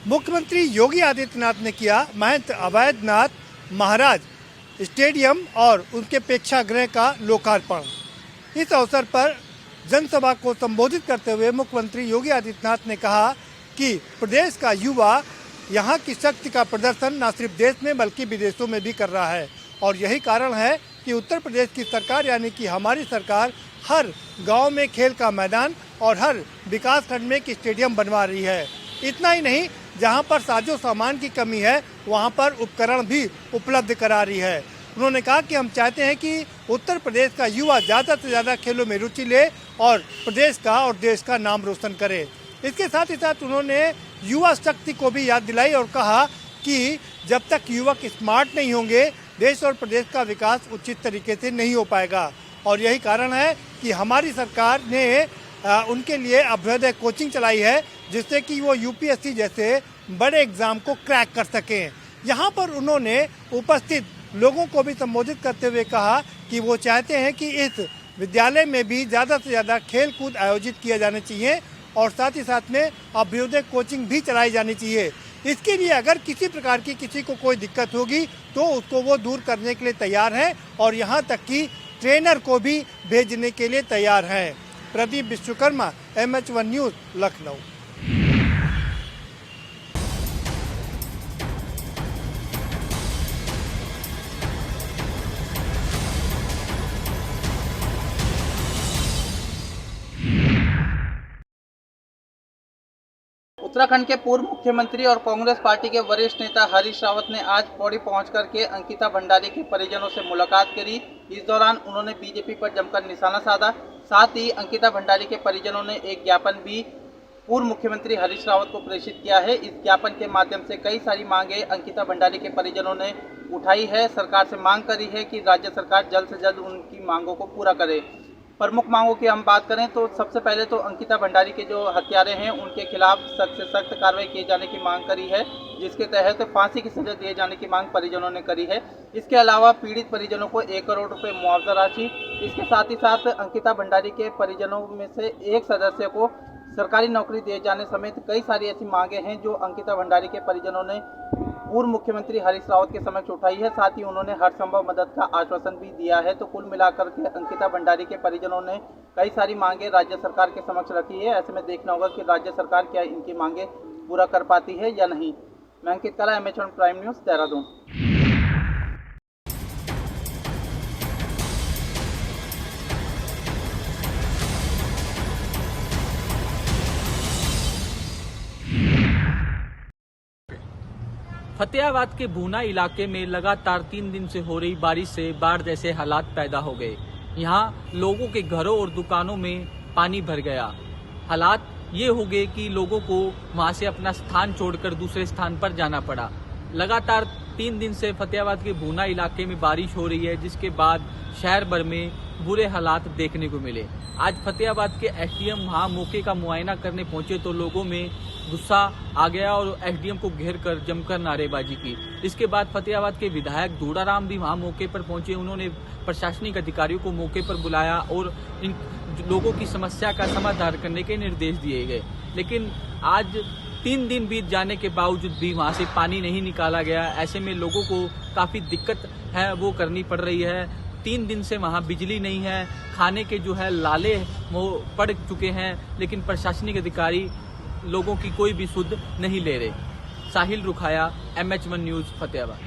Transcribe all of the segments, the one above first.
मुख्यमंत्री योगी आदित्यनाथ ने किया महंत अवैधनाथ महाराज स्टेडियम और उनके प्रेक्षागृह का लोकार्पण। इस अवसर पर जनसभा को संबोधित करते हुए मुख्यमंत्री योगी आदित्यनाथ ने कहा कि प्रदेश का युवा यहाँ की शक्ति का प्रदर्शन न सिर्फ देश में बल्कि विदेशों में भी कर रहा है और यही कारण है कि उत्तर प्रदेश की सरकार यानी कि हमारी सरकार हर गांव में खेल का मैदान और हर विकास खंड में एक स्टेडियम बनवा रही है। इतना ही नहीं, जहां पर साजो सामान की कमी है वहां पर उपकरण भी उपलब्ध करा रही है। उन्होंने कहा कि हम चाहते हैं कि उत्तर प्रदेश का युवा ज़्यादा से ज़्यादा खेलों में रुचि ले और प्रदेश का और देश का नाम रोशन करे। इसके साथ ही साथ उन्होंने युवा शक्ति को भी याद दिलाई और कहा कि जब तक युवक स्मार्ट नहीं होंगे देश और प्रदेश का विकास उचित तरीके से नहीं हो पाएगा और यही कारण है कि हमारी सरकार ने उनके लिए अभ्युदय कोचिंग चलाई है जिससे कि वो यूपीएससी जैसे बड़े एग्जाम को क्रैक कर सकें। यहाँ पर उन्होंने उपस्थित लोगों को भी संबोधित करते हुए कहा कि वो चाहते हैं कि इस विद्यालय में भी ज़्यादा से ज़्यादा खेल कूद आयोजित किए जाने चाहिए और साथ ही साथ में अभ्युदय कोचिंग भी चलाई जानी चाहिए। इसके लिए अगर किसी प्रकार की किसी को कोई दिक्कत होगी तो उसको वो दूर करने के लिए तैयार हैं और यहाँ तक कि ट्रेनर को भी भेजने के लिए तैयार हैं। Pradeep Vishwakarma, MH1 news, Lucknow. उत्तराखंड के पूर्व मुख्यमंत्री और कांग्रेस पार्टी के वरिष्ठ नेता हरीश रावत ने आज पौड़ी पहुंचकर के अंकिता भंडारी के परिजनों से मुलाकात करी। इस दौरान उन्होंने बीजेपी पर जमकर निशाना साधा। साथ ही अंकिता भंडारी के परिजनों ने एक ज्ञापन भी पूर्व मुख्यमंत्री हरीश रावत को प्रेषित किया है। इस ज्ञापन के माध्यम से कई सारी मांगे अंकिता भंडारी के परिजनों ने उठाई है। सरकार से मांग करी है कि राज्य सरकार जल्द से जल्द उनकी मांगों को पूरा करे। प्रमुख मांगों की हम बात करें तो सबसे पहले तो अंकिता भंडारी के जो हत्यारे हैं उनके खिलाफ सख्त से सख्त कार्रवाई किए जाने की मांग करी है, जिसके तहत फांसी की सजा दिए जाने की मांग परिजनों ने करी है। इसके अलावा पीड़ित परिजनों को 1 करोड़ रुपए मुआवजा राशि, इसके साथ ही साथ अंकिता भंडारी के परिजनों में से एक सदस्य को सरकारी नौकरी दिए जाने समेत कई सारी ऐसी मांगे हैं जो अंकिता भंडारी के परिजनों ने पूर्व मुख्यमंत्री हरीश रावत के समक्ष उठाई है। साथ ही उन्होंने हर संभव मदद का आश्वासन भी दिया है। तो कुल मिलाकर के अंकिता भंडारी के परिजनों ने कई सारी मांगे राज्य सरकार के समक्ष रखी है। ऐसे में देखना होगा कि राज्य सरकार क्या इनकी मांगे पूरा कर पाती है या नहीं। मैं अंकित कला, MH1 prime news, Dehradun. Fatehabad के भूना इलाके में लगातार 3 दिन से हो रही बारिश से बाढ़ जैसे हालात पैदा हो गए। यहाँ लोगों के घरों और दुकानों में पानी भर गया। हालात ये हो गए कि लोगों को वहाँ से अपना स्थान छोड़कर दूसरे स्थान पर जाना पड़ा। लगातार 3 दिन से फतेहाबाद के भूना इलाके में बारिश हो रही है, जिसके बाद शहर भर में बुरे हालात देखने को मिले। आज फतेहाबाद के SDM वहाँ मौके का मुआयना करने पहुंचे तो लोगों में गुस्सा आ गया और SDM को घेर कर जमकर नारेबाजी की। इसके बाद फतेहाबाद के विधायक दूड़ाराम भी वहां मौके पर पहुंचे। उन्होंने प्रशासनिक अधिकारियों को मौके पर बुलाया और इन लोगों की समस्या का समाधान करने के निर्देश दिए गए। लेकिन आज 3 दिन बीत जाने के बावजूद भी वहां से पानी नहीं निकाला गया। ऐसे में लोगों को काफ़ी दिक्कत है वो करनी पड़ रही है। 3 दिन से वहाँ बिजली नहीं है, खाने के जो है लाले वो पड़ चुके हैं, लेकिन प्रशासनिक अधिकारी लोगों की कोई भी सुध नहीं ले रहे। साहिल रुखाया, MH1 न्यूज़, फतेहाबाद।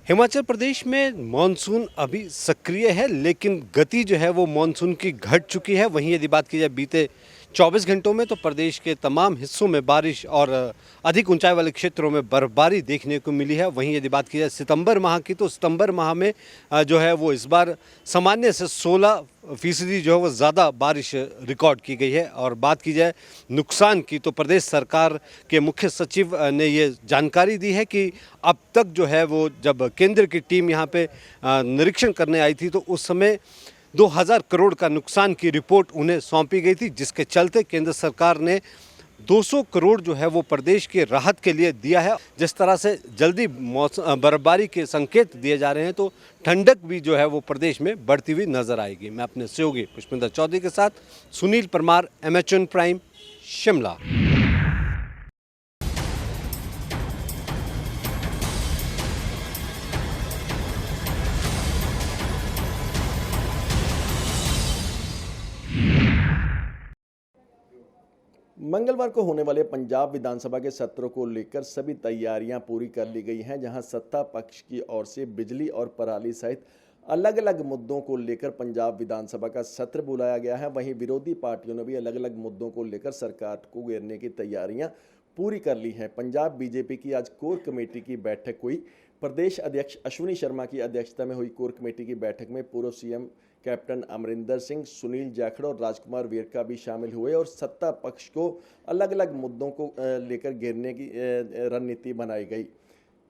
हिमाचल प्रदेश में मॉनसून अभी सक्रिय है, लेकिन गति जो है वो मॉनसून की घट चुकी है। वहीं यदि बात की जाए बीते 24 घंटों में तो प्रदेश के तमाम हिस्सों में बारिश और अधिक ऊंचाई वाले क्षेत्रों में बर्फबारी देखने को मिली है। वहीं यदि बात की जाए सितंबर माह की तो सितंबर माह में जो है वो इस बार सामान्य से 16% जो है वो ज़्यादा बारिश रिकॉर्ड की गई है। और बात की जाए नुकसान की तो प्रदेश सरकार के मुख्य सचिव ने ये जानकारी दी है कि अब तक जो है वो जब केंद्र की टीम यहाँ पे निरीक्षण करने आई थी तो उस समय 2000 करोड़ का नुकसान की रिपोर्ट उन्हें सौंपी गई थी, जिसके चलते केंद्र सरकार ने 200 करोड़ जो है वो प्रदेश के राहत के लिए दिया है। जिस तरह से जल्दी बर्फबारी के संकेत दिए जा रहे हैं तो ठंडक भी जो है वो प्रदेश में बढ़ती हुई नजर आएगी। मैं अपने सहयोगी पुष्पिंदर चौधरी के साथ सुनील परमार, एमएचएन प्राइम, शिमला। मंगलवार को होने वाले पंजाब विधानसभा के सत्र को लेकर सभी तैयारियां पूरी कर ली गई हैं, जहां सत्ता पक्ष की ओर से बिजली और पराली सहित अलग अलग मुद्दों को लेकर पंजाब विधानसभा का सत्र बुलाया गया है। वहीं विरोधी पार्टियों ने भी अलग अलग मुद्दों को लेकर सरकार को घेरने की तैयारियां पूरी कर ली हैं। पंजाब बीजेपी की आज कोर कमेटी की बैठक हुई। प्रदेश अध्यक्ष अश्विनी शर्मा की अध्यक्षता में हुई कोर कमेटी की बैठक में पूर्व सीएम कैप्टन अमरिंदर सिंह, सुनील जाखड़ और राजकुमार वेरका भी शामिल हुए और सत्ता पक्ष को अलग अलग मुद्दों को लेकर घेरने की रणनीति बनाई गई।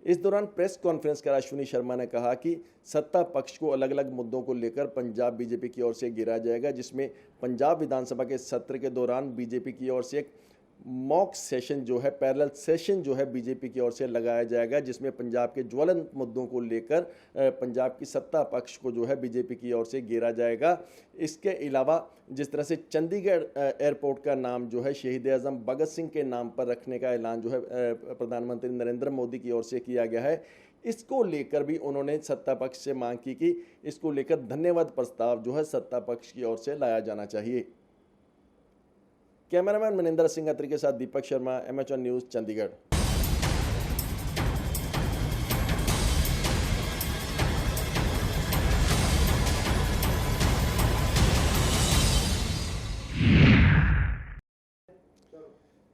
इस दौरान प्रेस कॉन्फ्रेंस कर अश्विनी शर्मा ने कहा कि सत्ता पक्ष को अलग अलग मुद्दों को लेकर पंजाब बीजेपी की ओर से घेरा जाएगा, जिसमें पंजाब विधानसभा के सत्र के दौरान बीजेपी की ओर से एक मॉक सेशन जो है, पैरेलल सेशन जो है बीजेपी की ओर से लगाया जाएगा, जिसमें पंजाब के ज्वलंत मुद्दों को लेकर पंजाब की सत्ता पक्ष को जो है बीजेपी की ओर से घेरा जाएगा। इसके अलावा जिस तरह से चंडीगढ़ एयरपोर्ट का नाम जो है शहीद आजम भगत सिंह के नाम पर रखने का ऐलान जो है प्रधानमंत्री नरेंद्र मोदी की ओर से किया गया है, इसको लेकर भी उन्होंने सत्ता पक्ष से मांग की कि इसको लेकर धन्यवाद प्रस्ताव जो है सत्ता पक्ष की ओर से लाया जाना चाहिए। कैमरामैन मनिंदर सिंह अत्री के साथ Deepak Sharma, MHN news, Chandigarh.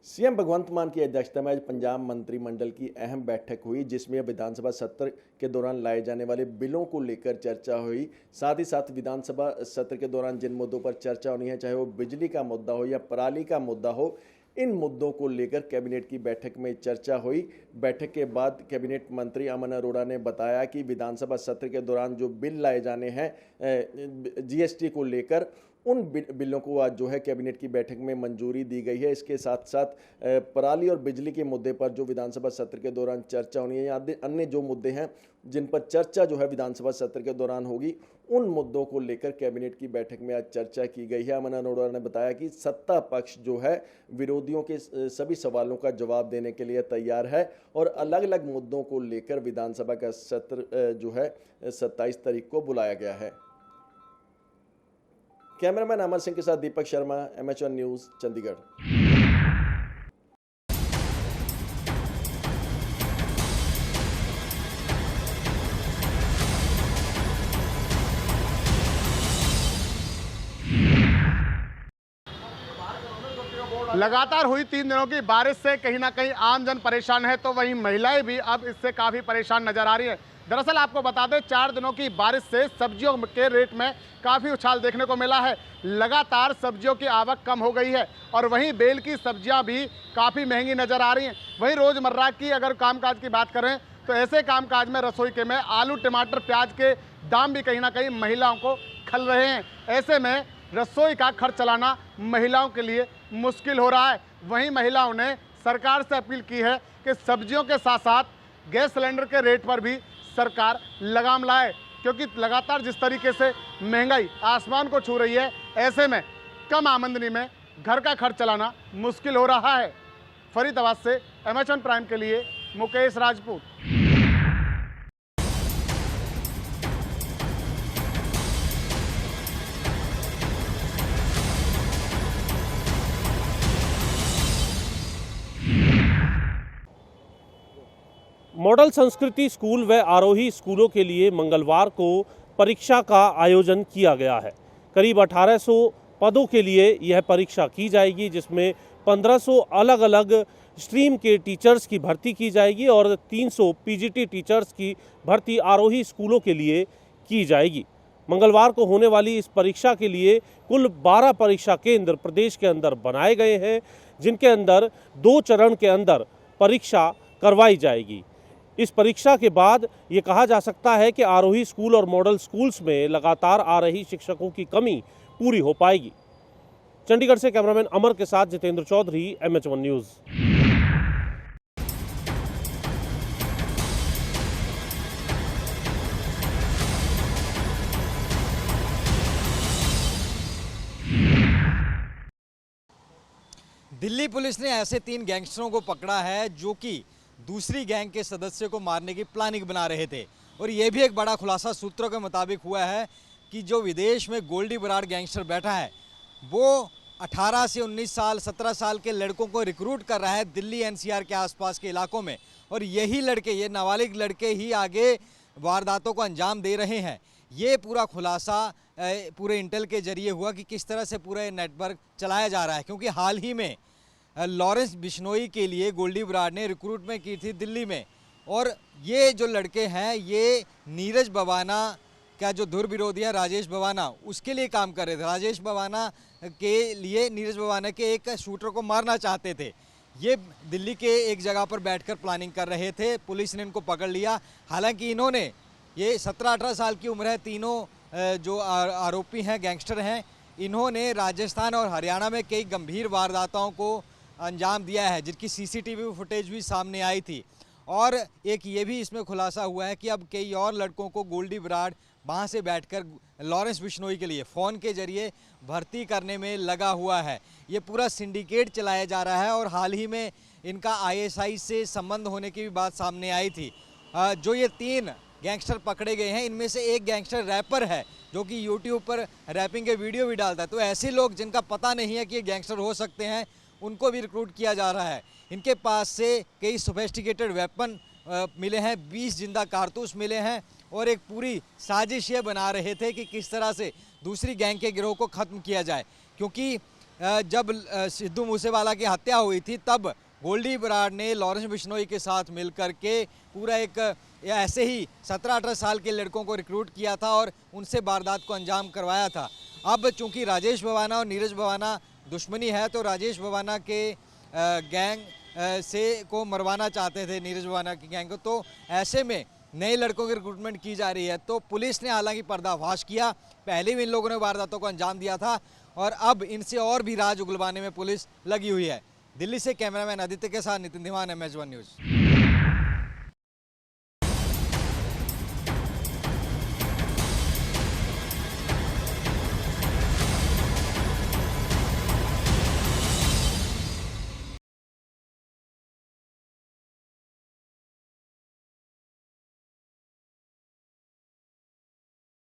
CM Bhagwant Mann की अध्यक्षता में आज पंजाब मंत्रिमंडल की अहम बैठक हुई, जिसमें विधानसभा सत्र के दौरान लाए जाने वाले बिलों को लेकर चर्चा हुई। साथ ही साथ विधानसभा सत्र के दौरान जिन मुद्दों पर चर्चा होनी है, चाहे वो बिजली का मुद्दा हो या पराली का मुद्दा हो, इन मुद्दों को लेकर कैबिनेट की बैठक में चर्चा हुई। बैठक के बाद कैबिनेट मंत्री अमन अरोड़ा ने बताया कि विधानसभा सत्र के दौरान जो बिल लाए जाने हैं जीएसटी को लेकर, उन बिलों को आज जो है कैबिनेट की बैठक में मंजूरी दी गई है। इसके साथ साथ पराली और बिजली के मुद्दे पर जो विधानसभा सत्र के दौरान चर्चा होनी है या अन्य जो मुद्दे हैं जिन पर चर्चा जो है विधानसभा सत्र के दौरान होगी, उन मुद्दों को लेकर कैबिनेट की बैठक में आज चर्चा की गई है। अमन अरोड़ा ने बताया कि सत्ता पक्ष जो है विरोधियों के सभी सवालों का जवाब देने के लिए तैयार है और अलग अलग मुद्दों को लेकर विधानसभा का सत्र जो है 27 तारीख को बुलाया गया है। कैमरामैन अमर सिंह के साथ दीपक शर्मा, एमएचएन न्यूज़, चंडीगढ़। लगातार हुई 3 दिनों की बारिश से कहीं ना कहीं आम जन परेशान है, तो वहीं महिलाएं भी अब इससे काफ़ी परेशान नजर आ रही है। दरअसल आपको बता दें, 4 दिनों की बारिश से सब्जियों के रेट में काफ़ी उछाल देखने को मिला है। लगातार सब्जियों की आवक कम हो गई है और वहीं बेल की सब्जियां भी काफ़ी महंगी नज़र आ रही हैं। वहीं रोज़मर्रा की अगर कामकाज की बात करें तो ऐसे कामकाज में रसोई के में आलू, टमाटर, प्याज के दाम भी कहीं ना कहीं महिलाओं को खल रहे हैं। ऐसे में रसोई का खर्च चलाना महिलाओं के लिए मुश्किल हो रहा है। वहीं महिलाओं ने सरकार से अपील की है कि सब्जियों के साथ साथ गैस सिलेंडर के रेट पर भी सरकार लगाम लाए, क्योंकि लगातार जिस तरीके से महंगाई आसमान को छू रही है, ऐसे में कम आमदनी में घर का खर्च चलाना मुश्किल हो रहा है। फरीदाबाद से एमएचएन प्राइम के लिए मुकेश राजपूत। मॉडल संस्कृति स्कूल व आरोही स्कूलों के लिए मंगलवार को परीक्षा का आयोजन किया गया है। करीब 1800 पदों के लिए यह परीक्षा की जाएगी, जिसमें 1500 अलग अलग स्ट्रीम के टीचर्स की भर्ती की जाएगी और 300 पीजीटी टीचर्स की भर्ती आरोही स्कूलों के लिए की जाएगी। मंगलवार को होने वाली इस परीक्षा के लिए कुल 12 परीक्षा केंद्र प्रदेश के अंदर बनाए गए हैं, जिनके अंदर 2 चरण के अंदर परीक्षा करवाई जाएगी। इस परीक्षा के बाद ये कहा जा सकता है कि आरोही स्कूल और मॉडल स्कूल्स में लगातार आ रही शिक्षकों की कमी पूरी हो पाएगी। चंडीगढ़ से कैमरामैन अमर के साथ Jitendra Chaudhary, MH1 news. Delhi police ने ऐसे 3 गैंगस्टरों को पकड़ा है जो कि दूसरी गैंग के सदस्य को मारने की प्लानिंग बना रहे थे। और ये भी एक बड़ा खुलासा सूत्रों के मुताबिक हुआ है कि जो विदेश में गोल्डी बराड़ गैंगस्टर बैठा है वो 18 से 19 साल 17 साल के लड़कों को रिक्रूट कर रहा है दिल्ली NCR के आसपास के इलाकों में। और यही लड़के, ये नाबालिग लड़के ही आगे वारदातों को अंजाम दे रहे हैं। ये पूरा खुलासा पूरे इंटेल के जरिए हुआ कि किस तरह से पूरा नेटवर्क चलाया जा रहा है, क्योंकि हाल ही में लॉरेंस बिश्नोई के लिए गोल्डी बराड़ ने रिक्रूटमेंट की थी दिल्ली में। और ये जो लड़के हैं ये नीरज बवाना का जो धुर विरोधी है राजेश बवाना, उसके लिए काम कर रहे थे। राजेश बवाना के लिए नीरज बवाना के एक शूटर को मारना चाहते थे। ये दिल्ली के एक जगह पर बैठकर प्लानिंग कर रहे थे। पुलिस ने इनको पकड़ लिया। हालांकि इन्होंने, ये 17-18 साल की उम्र है, तीनों जो आरोपी हैं, गैंगस्टर हैं, इन्होंने राजस्थान और हरियाणा में कई गंभीर वारदातों को अंजाम दिया है, जिनकी CCTV फुटेज भी सामने आई थी। और एक ये भी इसमें खुलासा हुआ है कि अब कई और लड़कों को गोल्डी बराड़ वहाँ से बैठकर लॉरेंस बिश्नोई के लिए फ़ोन के जरिए भर्ती करने में लगा हुआ है। ये पूरा सिंडिकेट चलाया जा रहा है। और हाल ही में इनका ISI से संबंध होने की भी बात सामने आई थी। जो ये 3 गैंगस्टर पकड़े गए हैं, इनमें से एक गैंगस्टर रैपर है जो कि YouTube पर रैपिंग के वीडियो भी डालता है। तो ऐसे लोग जिनका पता नहीं है कि ये गैंगस्टर हो सकते हैं, उनको भी रिक्रूट किया जा रहा है। इनके पास से कई सोफिस्टिकेटेड वेपन मिले हैं, 20 जिंदा कारतूस मिले हैं। और एक पूरी साजिश ये बना रहे थे कि किस तरह से दूसरी गैंग के गिरोह को ख़त्म किया जाए, क्योंकि जब सिद्धू मूसेवाला की हत्या हुई थी तब गोल्डी बराड़ ने लॉरेंस बिश्नोई के साथ मिलकर के पूरा एक ऐसे ही 17-18 साल के लड़कों को रिक्रूट किया था और उनसे वारदात को अंजाम करवाया था। अब चूंकि राजेश बवाना और नीरज बवाना दुश्मनी है, तो राजेश बवाना के गैंग से को मरवाना चाहते थे, नीरज बवाना की गैंग को। तो ऐसे में नए लड़कों की रिक्रूटमेंट की जा रही है। तो पुलिस ने हालांकि पर्दाफाश किया, पहले भी इन लोगों ने वारदातों को अंजाम दिया था और अब इनसे और भी राज उगलवाने में पुलिस लगी हुई है। दिल्ली से कैमरामैन आदित्य के साथ नितिन दीवान, MH1 न्यूज़।